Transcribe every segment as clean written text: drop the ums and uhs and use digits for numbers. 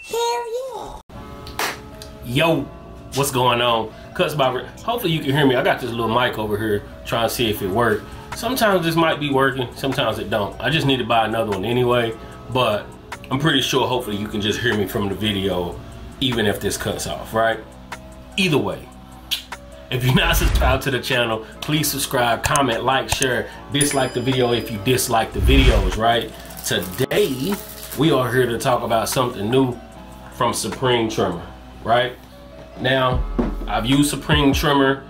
Hell yeah. Yo, what's going on? Cuts by Reggie. Hopefully you can hear me. I got this little mic over here trying to see if it works. Sometimes this might be working, sometimes it don't. I just need to buy another one anyway, but I'm pretty sure hopefully you can just hear me from the video even if this cuts off, right? Either way, if you're not subscribed to the channel, please subscribe, comment, like, share, dislike the video if you dislike the videos, right? Today, we are here to talk about something new from Supreme Trimmer, right? Now, I've used Supreme Trimmer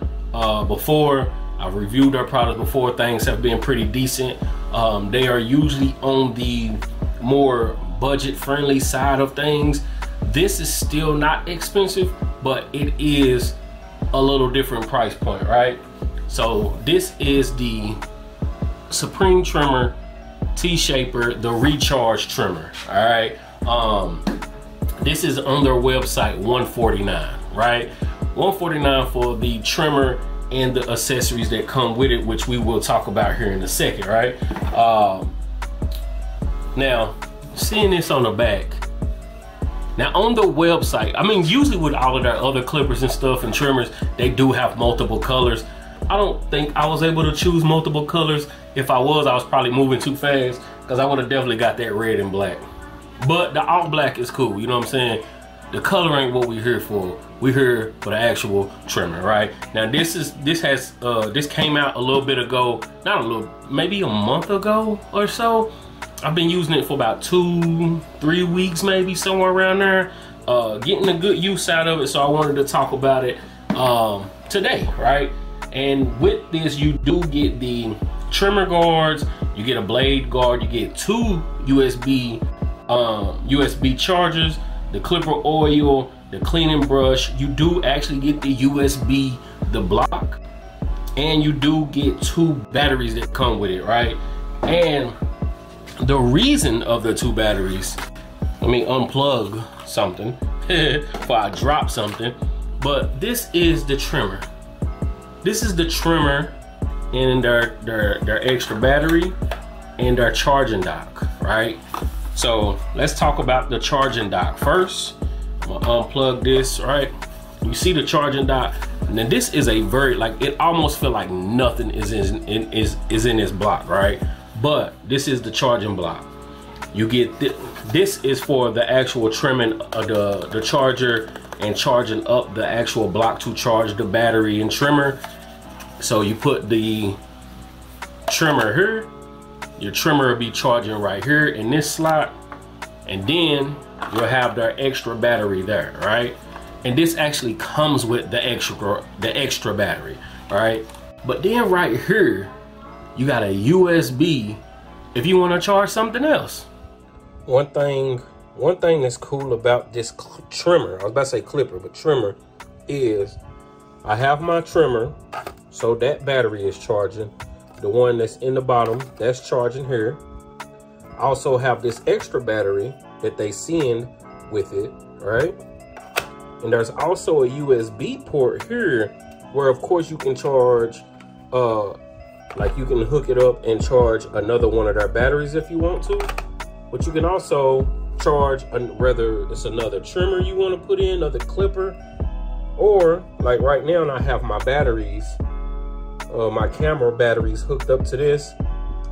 before. I've reviewed their products before. Things have been pretty decent. They are usually on the more budget-friendly side of things. This is still not expensive, but it is a little different price point, right? So this is the Supreme Trimmer T-Shaper, the Recharge Trimmer, all right? This is on their website, $149, right? $149 for the trimmer and the accessories that come with it, which we will talk about here in a second, right? Now, seeing this on the back, now on the website, I mean, usually with all of their other clippers and stuff and trimmers, they do have multiple colors. I don't think I was able to choose multiple colors. If I was probably moving too fast, because I would have definitely got that red and black. But the all black is cool, you know what I'm saying? The color ain't what we're here for. We're here for the actual trimmer, right? Now this came out a little bit ago, not a little, maybe a month ago or so. I've been using it for about 2-3 weeks, maybe somewhere around there. Getting a good use out of it, so I wanted to talk about it today, right? And with this, you do get the trimmer guards, you get a blade guard, you get 2 USB chargers, the clipper oil, the cleaning brush. You do actually get the USB, the block, and you do get 2 batteries that come with it, right? And the reason of the 2 batteries, let me unplug something before I drop something, but this is the trimmer. This is the trimmer and their extra battery and their charging dock, right? So let's talk about the charging dock first. I'm gonna unplug this, right? You see the charging dock, and then this is a very, like, it almost feel like nothing is in this block, right? But this is the charging block. You get this is for the actual trimming of the charger and charging up the actual block to charge the battery and trimmer. So you put the trimmer here, your trimmer will be charging right here in this slot, and then you'll have their extra battery there, right? And this actually comes with the extra battery, right? But then right here, you got a USB if you want to charge something else. One thing that's cool about this trimmer, I was about to say clipper, but trimmer, is I have my trimmer, so that battery is charging. The one that's in the bottom, that's charging here. I also have this extra battery that they send with it, right? And there's also a USB port here where, of course, you can charge, like you can hook it up and charge another one of their batteries if you want to. But you can also charge, whether it's another trimmer you want to put in, another clipper, or like right now I have my batteries, my camera batteries hooked up to this,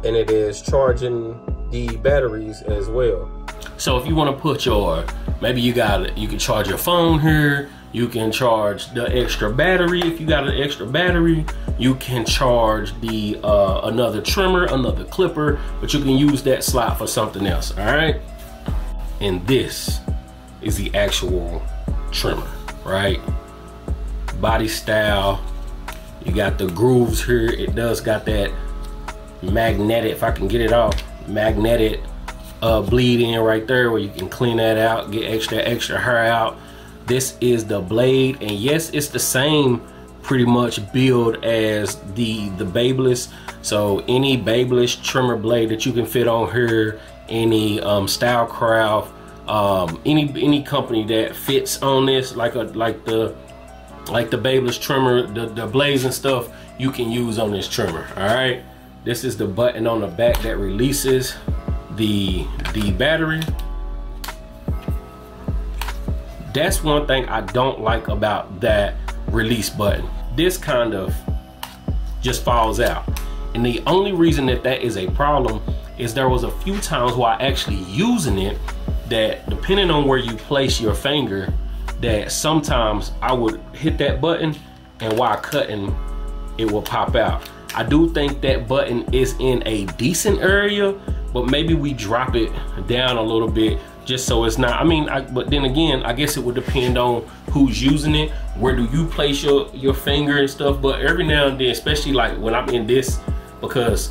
and it is charging the batteries as well. So if you want to put your, maybe you can charge your phone here, you can charge the extra battery. If you got an extra battery, you can charge the another trimmer, another clipper, but you can use that slot for something else, all right? And this is the actual trimmer, right? Body style. You got the grooves here. It does got that magnetic, if I can get it off, magnetic bleed in right there where you can clean that out, get extra hair out. This is the blade, and yes, it's the same pretty much build as the Babyliss. So any Babyliss trimmer blade that you can fit on here, any Stylecraft, any company that fits on this, like the Babyliss trimmer, the blades and stuff, you can use on this trimmer. All right, this is the button on the back that releases the battery. That's one thing I don't like about that release button. This kind of just falls out. And the only reason that that is a problem is there was a few times while actually using it that, depending on where you place your finger, that sometimes I would hit that button and while cutting it will pop out. I do think that button is in a decent area, but maybe we drop it down a little bit just so it's not, but then again, I guess it would depend on who's using it. Where do you place your finger and stuff? But every now and then, especially like when I'm in this, because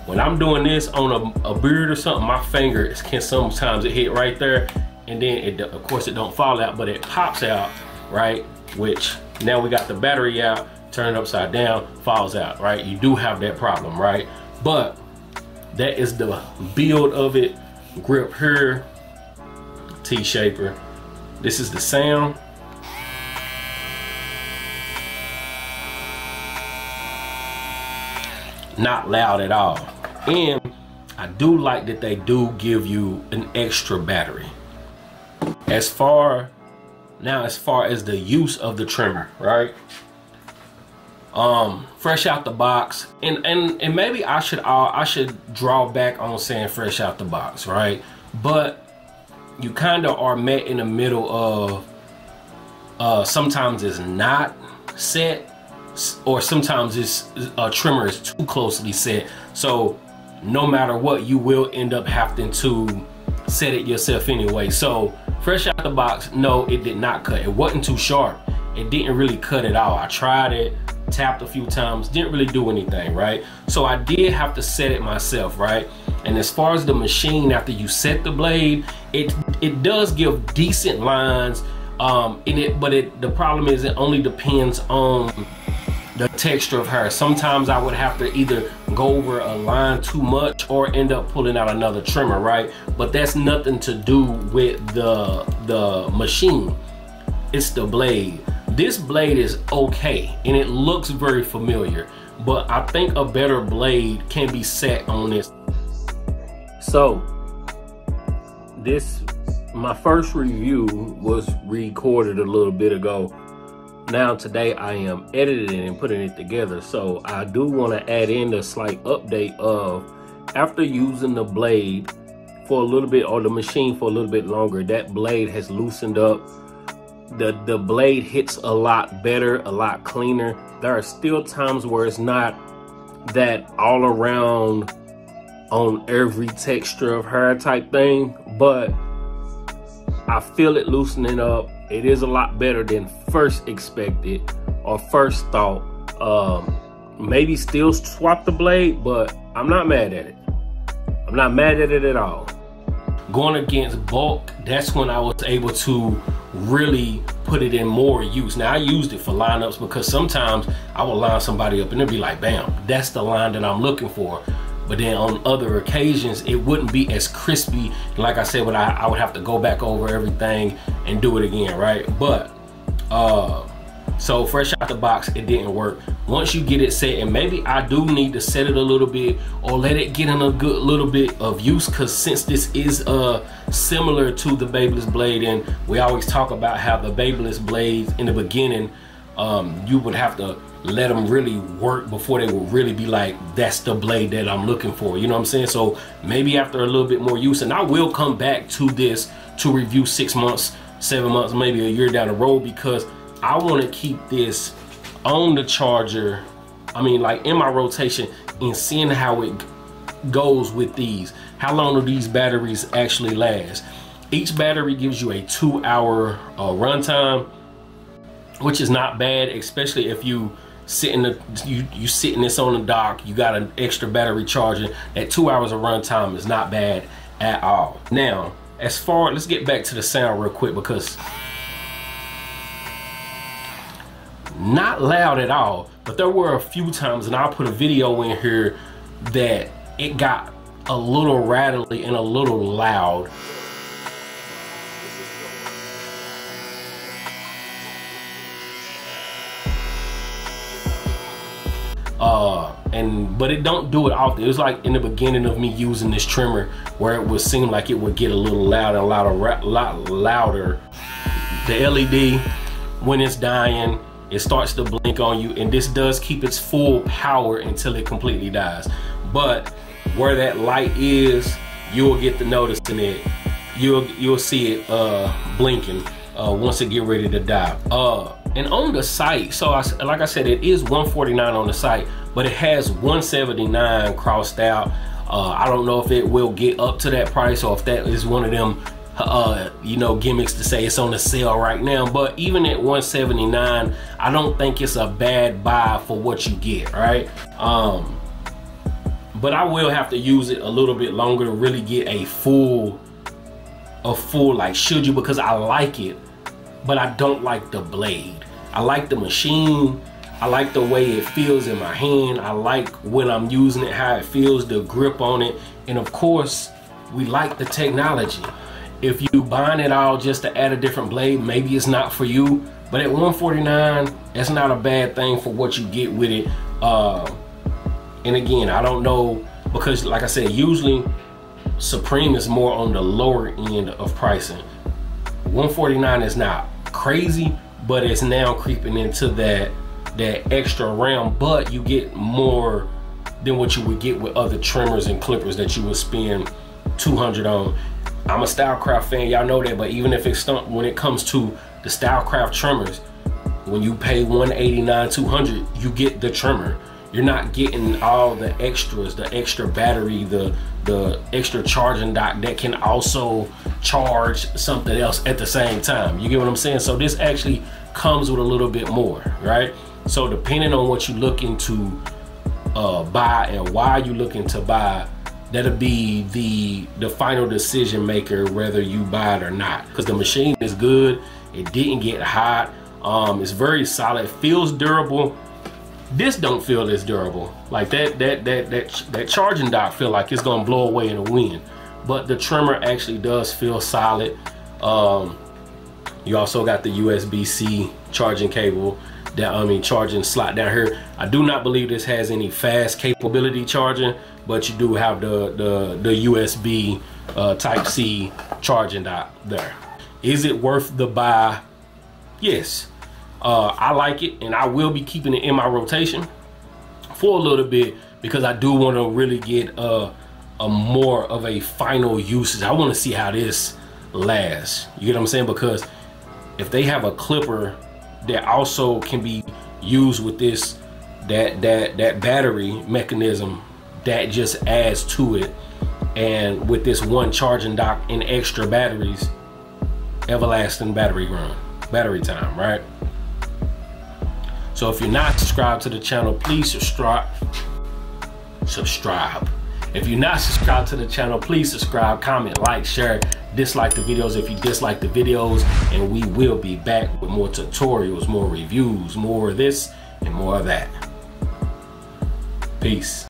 when I'm doing this on a beard or something, my finger can sometimes it hit right there, and then it, of course it don't fall out, but it pops out, right? Which now we got the battery out, turn it upside down, falls out, right? You do have that problem, right? But that is the build of it. Grip here, T-shaper. This is the sound. Not loud at all. And I do like that they do give you an extra battery. As far as the use of the trimmer, right? Fresh out the box, and maybe I should draw back on saying fresh out the box, right? But you kind of are met in the middle of sometimes it's not set, or sometimes it's a trimmer is too closely set, so no matter what you will end up having to set it yourself anyway. So fresh out the box, no, it did not cut. It wasn't too sharp. It didn't really cut at all. I tried it, tapped a few times, didn't really do anything, right? So I did have to set it myself, right? And as far as the machine, after you set the blade, it does give decent lines the problem is it only depends on the texture of hair. Sometimes I would have to either go over a line too much or end up pulling out another trimmer, right? But that's nothing to do with the machine. It's the blade. This blade is okay and it looks very familiar, but I think a better blade can be set on this. So my first review was recorded a little bit ago. Now today I am editing and putting it together, so I do want to add in a slight update of, after using the blade for a little bit, or the machine for a little bit longer, that blade has loosened up. The blade hits a lot better, a lot cleaner. There are still times where it's not that all around on every texture of hair type thing, but I feel it loosening up. It is a lot better than first expected or first thought. Maybe still swap the blade, but I'm not mad at it. I'm not mad at it at all. Going against bulk, that's when I was able to really put it in more use. Now I used it for lineups because sometimes I would line somebody up and it'd be like, bam, that's the line that I'm looking for. But then on other occasions, it wouldn't be as crispy. Like I said, I would have to go back over everything and do it again, right? But, so fresh out the box, it didn't work. Once you get it set, and maybe I do need to set it a little bit or let it get in a good little bit of use, because since this is similar to the Babyliss blade, and we always talk about how the Babyliss blades in the beginning, you would have to let them really work before they would really be like, that's the blade that I'm looking for, you know what I'm saying? So maybe after a little bit more use, and I will come back to this to review 6 months, 7 months, maybe a year down the road, because I want to keep this on the charger, like in my rotation, and seeing how it goes with these. How long do these batteries actually last? Each battery gives you a 2-hour runtime, which is not bad, especially if you sitting this on the dock, you got an extra battery charging. At 2 hours of runtime is not bad at all. Now, as far, let's get back to the sound real quick, because not loud at all, but there were a few times, and I'll put a video in here, that it got a little rattly and a little loud. But it don't do it often. It was like in the beginning of me using this trimmer, where it would seem like it would get a little loud and a lot louder. the LED, when it's dying, it starts to blink on you, and this does keep its full power until it completely dies. But where that light is, you'll get the noticing it. You'll see it blinking once it get ready to die. And on the site, so like I said, it is $149 on the site, but it has $179 crossed out. I don't know if it will get up to that price, or if that is one of them you know, gimmicks to say it's on a sale right now. But even at $179, I don't think it's a bad buy for what you get, right? But I will have to use it a little bit longer to really get a full like should you, because I like it, but I don't like the blade. I like the machine. I like the way it feels in my hand. I like when I'm using it, how it feels, the grip on it. And of course, we like the technology. If you buying it all just to add a different blade, maybe it's not for you. But at $149, that's not a bad thing for what you get with it. And again, I don't know, because like I said, usually Supreme is more on the lower end of pricing. $149 is not crazy, but it's now creeping into that extra realm. But you get more than what you would get with other trimmers and clippers that you would spend $200 on. I'm a Stylecraft fan, y'all know that, but even if it's when it comes to the Stylecraft trimmers, when you pay $189, $200, you get the trimmer. You're not getting all the extras, the extra battery, the extra charging dock that can also charge something else at the same time. You get what I'm saying? So this actually comes with a little bit more, right? So depending on what you're looking to buy and why you're looking to buy, that'll be the final decision maker whether you buy it or not. Because the machine is good, it didn't get hot, it's very solid, feels durable. This don't feel as durable. Like that charging dock feel like it's gonna blow away in the wind. But the trimmer actually does feel solid. You also got the USB-C charging cable, charging slot down here. I do not believe this has any fast capability charging, but you do have the USB Type-C charging dock there. Is it worth the buy? Yes. I like it, and I will be keeping it in my rotation for a little bit, because I do want to really get a more of a final usage. I want to see how this lasts. You get what I'm saying? Because if they have a clipper that also can be used with this, that battery mechanism, that just adds to it, and with this one charging dock and extra batteries, everlasting battery time, right? So if you're not subscribed to the channel, please subscribe. If you're not subscribed to the channel, please subscribe, comment, like, share, dislike the videos if you dislike the videos, and we will be back with more tutorials, more reviews, more of this and more of that. Peace.